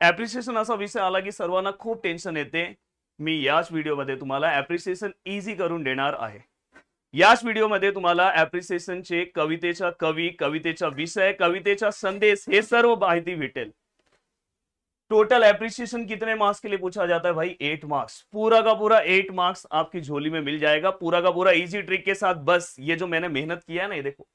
Appreciation असा विषय आला की सर्वांना खूप टेन्शन येते. मी याच व्हिडिओमध्ये तुम्हाला ऍप्रिसिएशन इझी करून देणार आहे. याच व्हिडिओमध्ये तुम्हाला ऍप्रिसिएशनचे कवितेचा कवी, कवितेचा विषय, कवितेचा संदेश हे सर्व माहिती भेटेल. टोटल एप्रिसिएशन कितने मार्क्स के लिए पूछा जाता है भाई? 8 मार्क्स. पूरा का पूरा 8 मार्क्स आपकी झोली में मिल जाएगा, पूरा का पूरा इजी ट्रिक के साथ. बस ये जो मैंने मेहनत किया है ना, ये देखो,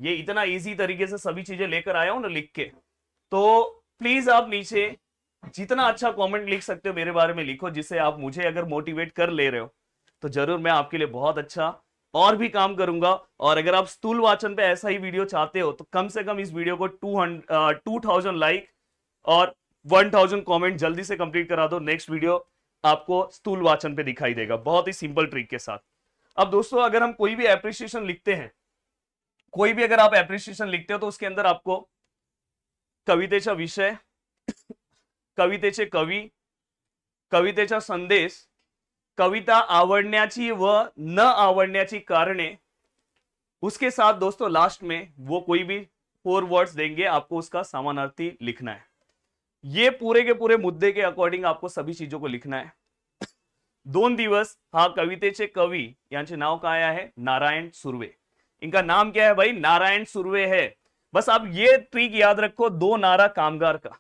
ये इतना इजी तरीके से सभी चीजें लेकर आया हूं ना लिख के. तो प्लीज आप नीचे जितना अच्छा कमेंट लिख सकते हो मेरे बारे में लिखो, जिससे आप मुझे अगर मोटिवेट कर ले रहे हो तो जरूर मैं आपके लिए बहुत अच्छा और भी काम करूंगा. और अगर आप स्थूल वाचन पे ऐसा ही वीडियो चाहते हो तो कम से कम इस वीडियो को 2000 लाइक और 1000 कमेंट जल्दी से कंप्लीट करा दो. नेक्स्ट वीडियो आपको स्थूल वाचन पे दिखाई देगा बहुत ही सिंपल ट्रिक के साथ. अब दोस्तों, अगर हम कोई भी एप्रिसिएशन लिखते हैं, कोई भी अगर आप एप्रिसिएशन लिखते हो तो उसके अंदर आपको कवितेचा विषय, कवितेचे कवी, कवितेचा संदेश, कविता आवडण्याची व न आवडण्याची कारणे, उसके साथ दोस्तों लास्ट में वो कोई भी 4 वर्ड्स देंगे, आपको उसका समानार्थी लिखना है. ये पूरे के पूरे मुद्दे के अकॉर्डिंग आपको सभी चीजों को लिखना है. 2 दिवस हा कवितेचे कवी, यांचे नाव काय आहे? नारायण सुर्वे. इनका नाम क्या है भाई? नारायण सुर्वे है. बस आप ये ट्रिक याद रखो, 2 नारा कामगार का.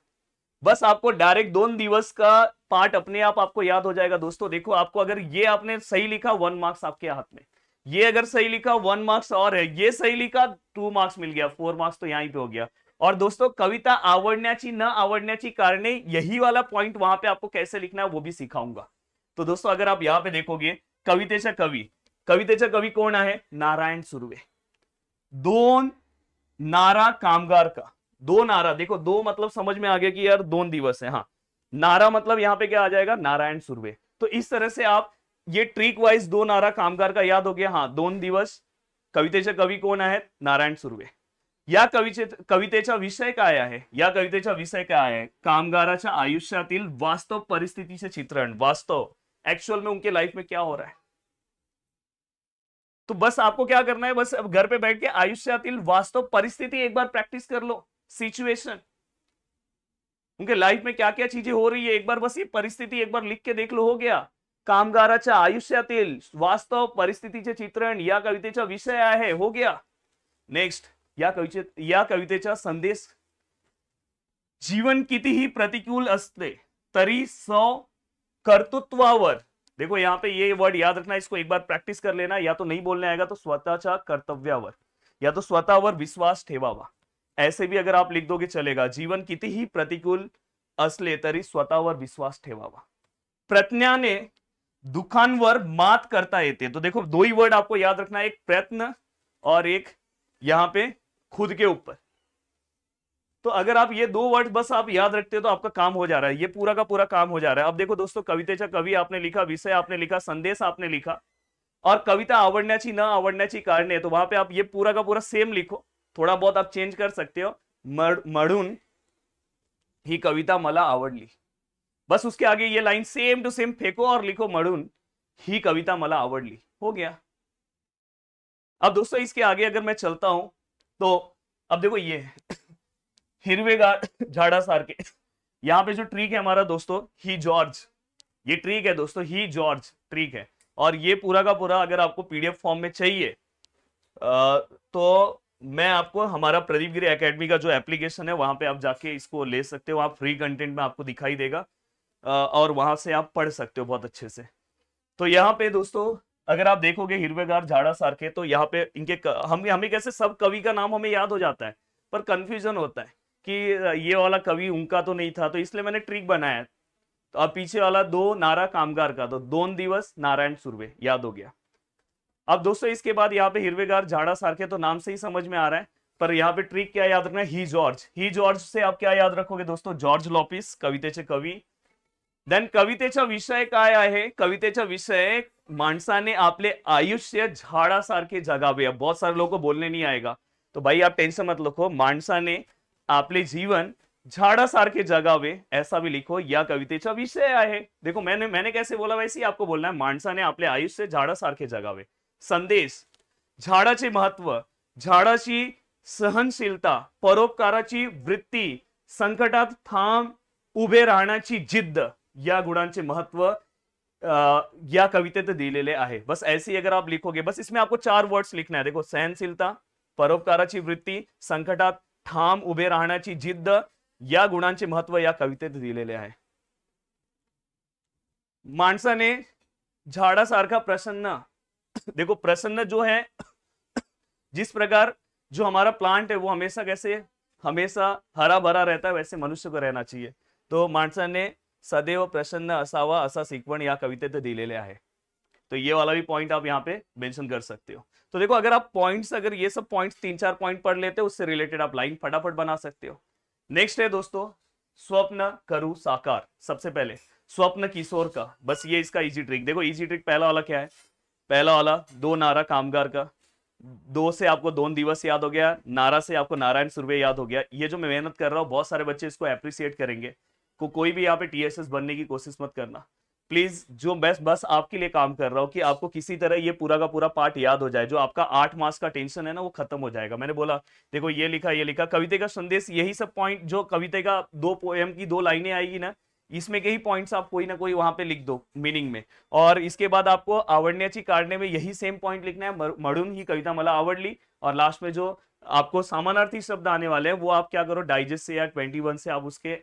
बस आपको डायरेक्ट 2 दिवस का पार्ट अपने आप आपको याद हो जाएगा. दोस्तों देखो, आपको अगर ये आपने सही लिखा 1 मार्क्स आपके हाथ में, ये अगर सही लिखा 1 मार्क्स और है, ये सही लिखा 2 मार्क्स मिल गया, 4 मार्क्स तो यहीं पे हो गया. और दोस्तों, कविता आवडण्याची न आवडण्याची कारणे, यही वाला पॉइंट वहां पे आपको कैसे लिखना है वो भी सिखाऊंगा. तो दोस्तों अगर आप यहां पे देखोगे, कवितेचा कवी, कवितेचा कवी कोण आहे? नारायण सुर्वे. 2 नारा कामगार का, 2 नारा, देखो 2 मतलब समझ में आ गया कि यार 2 दिवस है. हाँ, नारा मतलब यहां पे क्या आ जाएगा? नारायण सुर्वे. तो इस तरह से आप ये ट्रिक वाइज 2 नारा कामगार का याद हो गया. हाँ, 2 दिवस. कवितेचे कवी कोण आहेत? नारायण सुर्वे. या कवितेचा विषय काय आहे? या कवितेचा विषय काय आहे? कामगाराच्या आयुष्यातील वास्तव परिस्थितीचे चित्रण, वास्तव एक्चुअल में उनके लाइफ में क्या हो रहा है. तो बस आपको क्या करना है, बस अब घर पे बैठ के आयुष्यातील वास्तव परिस्थिति एक बार प्रैक्टिस कर लो. सिचुएशन, उनके लाइफ में क्या क्या चीजें हो रही है, एक बार बस ये परिस्थिति एक बार लिख के देख लो, हो गया. कामगाराच्या आयुष्यातील वास्तव परिस्थितीचे चित्रण या कवितेचा विषय आहे, हो गया. नेक्स्ट, या कवितेचा संदेश. जीवन कितीही प्रतिकूल असले तरी कर्तृत्वावर, देखो यहां पे ये वर्ड याद रखना, इसको एक बार प्रैक्टिस कर लेना. या तो नहीं बोलने आएगा तो स्वतःच्या कर्तव्यावर, या तो स्वतःवर विश्वास ठेवावा, ऐसे भी अगर आप लिख दोगे चलेगा. जीवन कितीही प्रतिकूल असले तरी स्वतःवर विश्वास ठेवावा. प्रयत्नाने दुखांवर मात करता येते. तो देखो 2 ही वर्ड आपको याद रखना है, एक प्रयत्न और एक यहां पे खुद के ऊपर. तो अगर आप ये 2 वर्ड बस आप याद रखते हो तो आपका काम हो जा रहा है, ये पूरा का पूरा काम हो जा रहा है. अब देखो दोस्तों, कवितेचा कवी आपने लिखा, विषय आपने लिखा, संदेश आपने लिखा, और कविता आवडण्याची न आवडण्याची कारणे, तो वहां पे आप ये पूरा का पूरा सेम लिखो. थोड़ा बहुत आप चेंज कर सकते हो. म्हणून ही कविता मला आवडली. बस उसके आगे ये लाइन सेम टू सेम फेंको और लिखो, म्हणून ही कविता मला आवडली, हो गया. अब दोस्तों इसके आगे अगर मैं चलता हूं तो अब देखो ये हिरवेगार झाडासारखे, यहां पे जो ट्रिक है हमारा दोस्तों, ही जॉर्ज, ये ट्रिक है दोस्तों, ही जॉर्ज ट्रिक है. और ये पूरा का पूरा अगर आपको पीडीएफ फॉर्म में चाहिए तो मैं आपको हमारा प्रदीप गिरी एकेडमी का जो एप्लीकेशन है वहां पे आप जाके इसको ले सकते हो. आप फ्री कंटेंट में आपको दिखाई देगा और वहां से आप पढ़ सकते हो बहुत अच्छे से. तो यहाँ पे दोस्तों अगर आप देखोगे हिरवेगार झाडासारखे, तो यहाँ पे इनके हमें कैसे सब कवि का नाम हमें याद हो जाता है, पर कंफ्यूजन होता है कि ये वाला कवि उनका तो नहीं था, तो इसलिए मैंने ट्रिक बनाया. तो अब पीछे वाला 2 नारा कामगार का, तो 2 दिवस नारायण सुर्वे, याद हो गया. अब दोस्तों इसके बाद यहाँ पे हिरवेगार झाडासारखे, तो नाम से ही समझ में आ रहा है, पर यहाँ पे ट्रिक क्या याद रखना है? ही जॉर्ज. ही जॉर्ज से आप क्या याद रखोगे दोस्तों? जॉर्ज लॉपिस, कवितेचे कवी. देन कवितेचा विषय काय आहे? कवितेचा विषय, माणसाने आपले आयुष्य झाडासारखे जगावे. अब बहुत सारे लोगों को बोलने नहीं आएगा, तो भाई आप टेंशन मत लिखो, माणसाने आपले जीवन झाडासारखे जगावे ऐसा भी लिखो, या कवितेचा विषय आहे. देखो मैंने कैसे बोला वैसे ही आपको बोलना है, माणसाने आपले आयुष्य झाडासारखे जगावे. संदेश, झाडाचे महत्व, झाडाची सहनशीलता, परोपकाराची वृत्ती, संकटात ठाम उभे राहण्याची जिद्द या गुणांचे महत्व या कवितेत दिलेले आहे। बस ऐसे ही अगर आप लिखोगे, बस इसमें आपको 4 वर्ड्स लिखना है। देखो, सहनशीलता, परोपकाराची वृत्ती, संकटात ठाम उभे राहण्याची जिद्द या गुणांचे महत्व या कवितेत दिलेले आहे। माणसाने झाडासारखा प्रसन्न, देखो प्रसन्न जो है, जिस प्रकार जो हमारा प्लांट है वो हमेशा कैसे, हमेशा हरा भरा रहता है, वैसे मनुष्य को रहना चाहिए। तो माणसाने सदैव प्रसन्न असावा असा शिकवण या कवितेत दिलेले आहे। तो ये वाला भी पॉइंट आप यहाँ पे मेंशन कर सकते हो। तो देखो, अगर आप पॉइंट्स, अगर ये सब पॉइंट्स 3-4 पॉइंट पढ़ लेते हो, उससे रिलेटेड आप लाइन फटाफट बना सकते हो। नेक्स्ट है दोस्तों, स्वप्न करूं साकार। सबसे पहले स्वप्न किशोर का, बस ये इसका इजी ट्रिक। देखो इजी ट्रिक पहला वाला क्या है, पहला वाला 2 नारा कामगार का, 2 से आपको 2 दिवस याद हो गया, नारा से आपको नारायण सुर्वे याद हो गया। ये जो मैं मेहनत कर रहा हूँ, बहुत सारे बच्चे इसको अप्रिशिएट करेंगे। कोई भी यहाँ पे टीएसएस बनने की कोशिश मत करना प्लीज। जो बस आपके लिए काम कर रहा हूँ कि आपको किसी तरह ये पूरा का पूरा पार्ट याद हो जाए, जो आपका 8 मार्क्स का टेंशन है ना, वो खत्म हो जाएगा। मैंने बोला देखो, ये लिखा कविता का संदेश, यही सब पॉइंट, जो कविता का 2 पोएम की 2 लाइनें आएगी ना, इसमें के ही पॉइंट्स आप कोई ना कोई वहां पे लिख दो मीनिंग में। और इसके बाद आपको आवडण्याची कारणे में यही सेम पॉइंट लिखना है, म्हणून ही कविता मला आवडली। और लास्ट में जो आपको समानार्थी शब्द आने वाले हैं, वो आप क्या करो, डाइजेस्ट से या 21 से आप उसके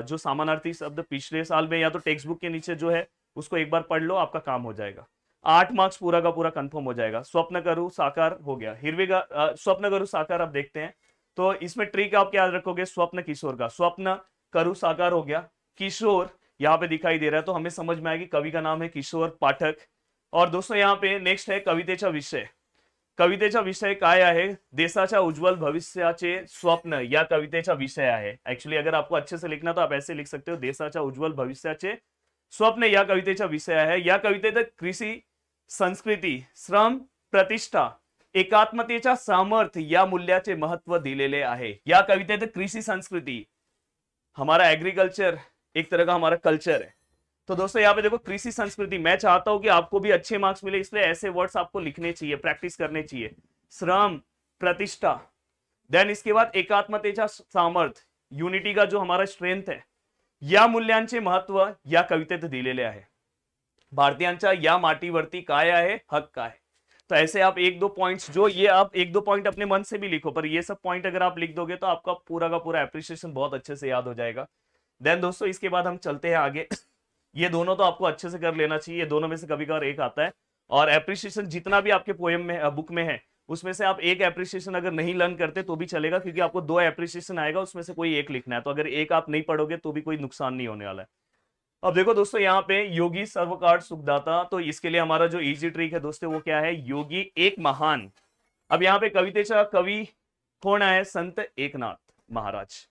जो समानार्थी शब्द पिछले साल में या तो टेक्स्ट बुक के नीचे जो है उसको एक बार पढ़ लो, आपका काम हो जाएगा। 8 मार्क्स पूरा का पूरा कंफर्म हो जाएगा। स्वप्न करूं साकार हो गया, हिरवे का स्वप्न करूं साकार। अब देखते हैं, तो इसमें ट्रिक आप क्या रखोगे, स्वप्न किशोर का, स्वप्न करूं साकार हो गया, किशोर यहाँ पे दिखाई दे रहा है, तो हमें समझ में आएगी कवि का नाम है किशोर पाठक। और दोस्तों यहाँ पे नेक्स्ट है कवितेचा विषय। कवितेचा विषय काय आहे, देशाच्या उज्ज्वल भविष्याचे स्वप्न या कवितेचा विषय आहे। एक्चुअली अगर आपको अच्छे से लिखना तो आप ऐसे लिख सकते हो, देशाच्या उज्ज्वल भविष्याचे स्वप्न या कवितेचा विषय आहे। या कवितेत कृषी, संस्कृती, श्रम, प्रतिष्ठा, एकात्मतेच्या सामर्थ्य या मूल्याचे महत्व दिलेले आहे। या कवितेत कृषि संस्कृति, हमारा एग्रीकल्चर एक तरह का हमारा कल्चर है। तो दोस्तों यहाँ पे देखो, कृषि संस्कृति, मैं चाहता हूं कि आपको भी अच्छे मार्क्स मिले, इसलिए ऐसे वर्ड्स आपको लिखने चाहिए, प्रैक्टिस करने चाहिए। श्रम, प्रतिष्ठा, देन इसके बाद एकात्मतेचा सामर्थ्य, यूनिटी का जो हमारा स्ट्रेंथ है, या मूल्यांचे महत्व या कवितेत दिलेले आहे। भारतीयांच्या या माटीवरती काय आहे, हक्क आहे। तो ऐसे आप 1-2 पॉइंट्स, जो ये आप 1-2 पॉइंट अपने मन से भी लिखो, पर ये सब पॉइंट अगर आप लिख दोगे तो आपका पूरा का पूरा एप्रिसिएशन बहुत अच्छे से याद हो जाएगा। देन दोस्तों इसके बाद हम चलते हैं आगे। ये दोनों तो आपको अच्छे से कर लेना चाहिए, ये दोनों में से कभी कभार एक आता है। और एप्रिसिएशन जितना भी आपके पोएम में, बुक में है, उसमें से आप एक एप्रिसिएशन अगर नहीं लर्न करते तो भी चलेगा, क्योंकि आपको 2 एप्रिसिएशन आएगा, उसमें से कोई एक लिखना है। तो अगर एक आप नहीं पढ़ोगे तो भी कोई नुकसान नहीं होने वाला है। अब देखो दोस्तों, यहाँ पे योगी सर्वकाळ सुखदाता, तो इसके लिए हमारा जो इजी ट्रिक है दोस्तों वो क्या है, योगी एक महान। अब यहाँ पे कवितेचा कवि कोण आहे, संत एकनाथ महाराज।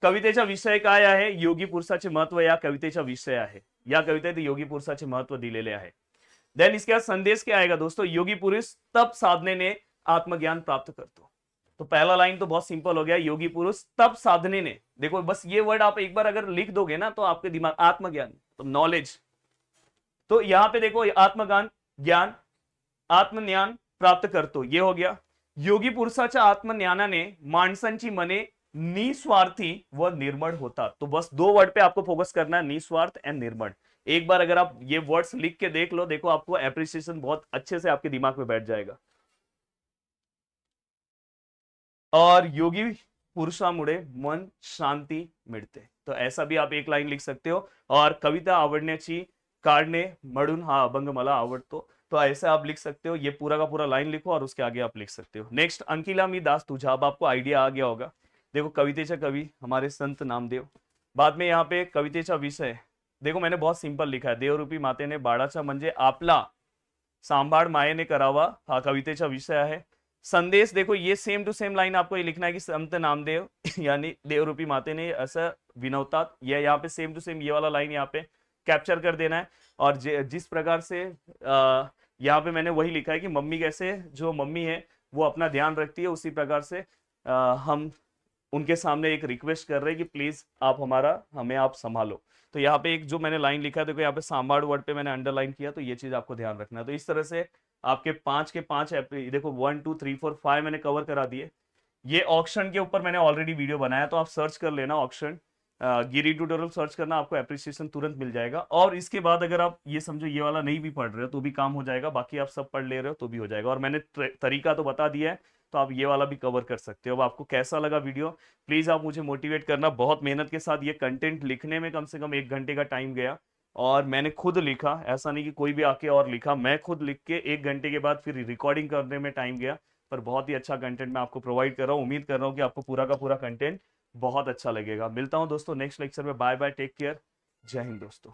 कवितेचा विषय काय आहे, योगी पुरुषाचे महत्व या कवितेचा विषय आहे। या कवितेत योगी पुरुषाचे महत्व दिलेले आहे। देन इसके बाद संदेश क्या आएगा दोस्तों, योगी पुरुष तप साधने ने आत्मज्ञान प्राप्त करतो। तो पहला लाइन तो बहुत सिंपल हो गया, योगी पुरुष तप साधने ने। देखो बस ये वर्ड आप एक बार अगर लिख दोगे ना, तो आपके दिमाग, आत्मज्ञान तो नॉलेज, तो यहां पे देखो आत्मज्ञान, ज्ञान, आत्मज्ञान प्राप्त करतो, ये हो गया। योगी पुरुषाच्या आत्मज्ञानाने माणसांची मने निस्वार्थी व निर्मळ होतात। तो बस 2 वर्ड पे आपको फोकस करना है, निस्वार्थ एंड निर्मळ। एक बार अगर आप ये वर्ड्स लिख के देख लो, देखो आपको एप्रिसिएशन बहुत अच्छे से आपके दिमाग में बैठ जाएगा। और योगी पुरुषामुळे मन शांती मिळते, तो ऐसा भी आप एक लाइन लिख सकते हो। और कविता आवडण्याची कारणे म्हणून हा अभंग मला आवडतो, तो ऐसे आप लिख सकते हो। ये पूरा का पूरा लाइन लिखो और उसके आगे आप लिख सकते हो। नेक्स्ट, अंकिला मी दास तुझा। अब आपको आइडिया आ गया होगा। देखो कवितेचा कवि हमारे संत नामदेव। बाद में यहाँ पे कवितेचा विषय, देखो मैंने बहुत सिंपल लिखा है, देवरूपी मातेने बाळाचा म्हणजे आपला सांभाळ मायेने करावा, हा कवितेचा विषय आहे। संदेश, देखो ये सेम टू सेम लाइन आपको ये लिखना है कि संत नामदेव यानी देवरूपी मातेने ऐसा विनवतात, ये यहाँ पे सेम टू सेम ये वाला लाइन यहाँ पे कैप्चर कर देना है। और जिस प्रकार से यहाँ पे मैंने वही लिखा है कि मम्मी कैसे, जो मम्मी है वो अपना ध्यान रखती है, उसी प्रकार से हम उनके सामने एक रिक्वेस्ट कर रहे हैं कि प्लीज आप हमें आप संभालो। तो यहाँ पे एक जो मैंने लाइन लिखा है, देखो यहाँ पे सांभाड़ वर्ड पे मैंने अंडरलाइन किया, तो ये चीज आपको ध्यान रखना है। तो इस तरह से आपके 5 के 5 देखो 1 2 3 4 5 मैंने कवर करा दिए। ये ऑक्शन के ऊपर मैंने ऑलरेडी वीडियो बनाया, तो आप सर्च कर लेना ऑक्शन। गिरी ट्यूटोरियल सर्च करना, आपको एप्रिसिएशन तुरंत मिल जाएगा। और इसके बाद अगर आप ये समझो ये वाला नहीं भी पढ़ रहे हो तो भी काम हो जाएगा, बाकी आप सब पढ़ ले रहे हो तो भी हो जाएगा। और मैंने तरीका तो बता दिया है, तो आप ये वाला भी कवर कर सकते हो। अब आपको कैसा लगा वीडियो, प्लीज आप मुझे मोटिवेट करना। बहुत मेहनत के साथ ये कंटेंट लिखने में कम से कम 1 घंटे का टाइम गया, और मैंने खुद लिखा, ऐसा नहीं कि कोई भी आके और लिखा, मैं खुद लिख के 1 घंटे के बाद फिर रिकॉर्डिंग करने में टाइम गया। पर बहुत ही अच्छा कंटेंट मैं आपको प्रोवाइड कर रहा हूँ। उम्मीद कर रहा हूँ कि आपको पूरा का पूरा कंटेंट बहुत अच्छा लगेगा। मिलता हूँ दोस्तों नेक्स्ट लेक्चर में। बाय बाय, टेक केयर, जय हिंद दोस्तों।